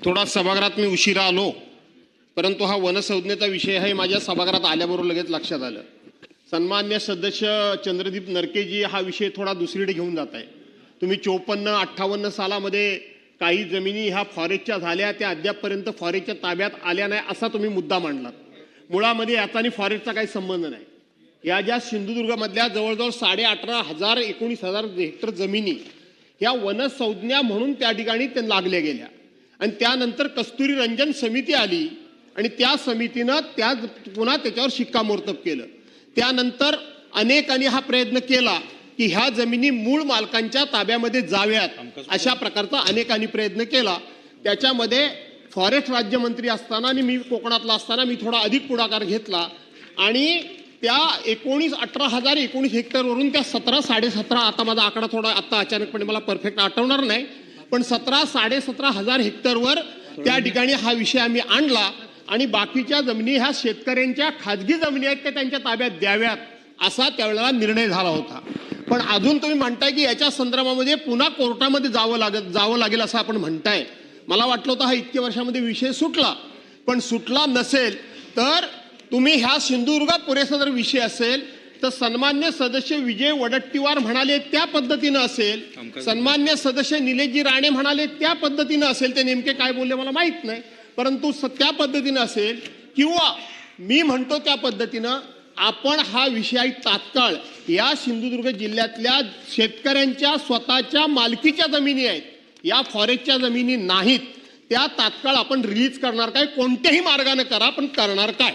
थोडा सभागृहात मी उशिरा आलो, परंतु हा वनसंज्ञेचा विषय आहे माझ्या सभागृहात आल्याबरोबर लगेच लक्षात आलं. सन्मान्य सदस्य चंद्रदीप नरकेजी हा विषय थोडा दुसरीकडे घेऊन जात आहे. तुम्ही 54-58 सालामध्ये काही जमिनी ह्या फॉरेस्टच्या झाल्या, त्या अद्यापपर्यंत फॉरेस्टच्या ताब्यात आल्या नाही असा तुम्ही मुद्दा मांडलात. मुळामध्ये याचा आणि फॉरेस्टचा काही संबंध नाही. या ज्या सिंधुदुर्गमधल्या जवळजवळ 18,500 19,000 हेक्टर जमिनी ह्या वनसंज्ञा म्हणून त्या ठिकाणी त्या लागल्या गेल्या आणि त्यानंतर कस्तुरी रंजन समिती आली आणि त्या समितीनं पुन्हा त्याच्यावर शिक्कामोर्तब केलं. त्यानंतर अनेकांनी हा प्रयत्न केला की ह्या जमिनी मूळ मालकांच्या ताब्यामध्ये जाव्यात, अशा प्रकारचा अनेकांनी प्रयत्न केला. त्याच्यामध्ये फॉरेस्ट राज्यमंत्री असताना आणि मी कोकणातला असताना मी थोडा अधिक पुढाकार घेतला आणि त्या 18,019 हेक्टरवरून त्या 17-17.5, आता माझा आकडा थोडा आता अचानकपणे मला परफेक्ट आठवणार नाही, पण 17-17.5 हेक्टरवर त्या ठिकाणी हा विषय आम्ही आणला आणि बाकीच्या जमिनी ह्या शेतकऱ्यांच्या खाजगी जमिनी आहेत त्या त्यांच्या ताब्यात द्याव्यात असा त्यावेळेला निर्णय झाला होता. पण अजून तुम्ही म्हणताय की याच्या संदर्भामध्ये पुन्हा कोर्टामध्ये जावं लागेल असं आपण म्हणताय. मला वाटलं होतं हा इतक्या वर्षामध्ये विषय सुटला, पण सुटला नसेल तर तुम्ही ह्या सिंधुदुर्गात पुरेसा जर विषय असेल तर सन्मान्य सदस्य विजय वडट्टीवार म्हणाले त्या पद्धतीनं असेल, सन्मान्य सदस्य निलेशजी राणे म्हणाले त्या पद्धतीनं असेल, ते नेमके काय बोलले मला माहित नाही, परंतु त्या पद्धतीनं असेल किंवा मी म्हणतो त्या पद्धतीनं आपण हा विषय तात्काळ या सिंधुदुर्ग जिल्ह्यातल्या शेतकऱ्यांच्या स्वतःच्या मालकीच्या जमिनी आहेत, या फॉरेस्टच्या जमिनी नाहीत, त्या तात्काळ आपण रिलीज करणार काय, कोणत्याही मार्गाने करा पण करणार काय.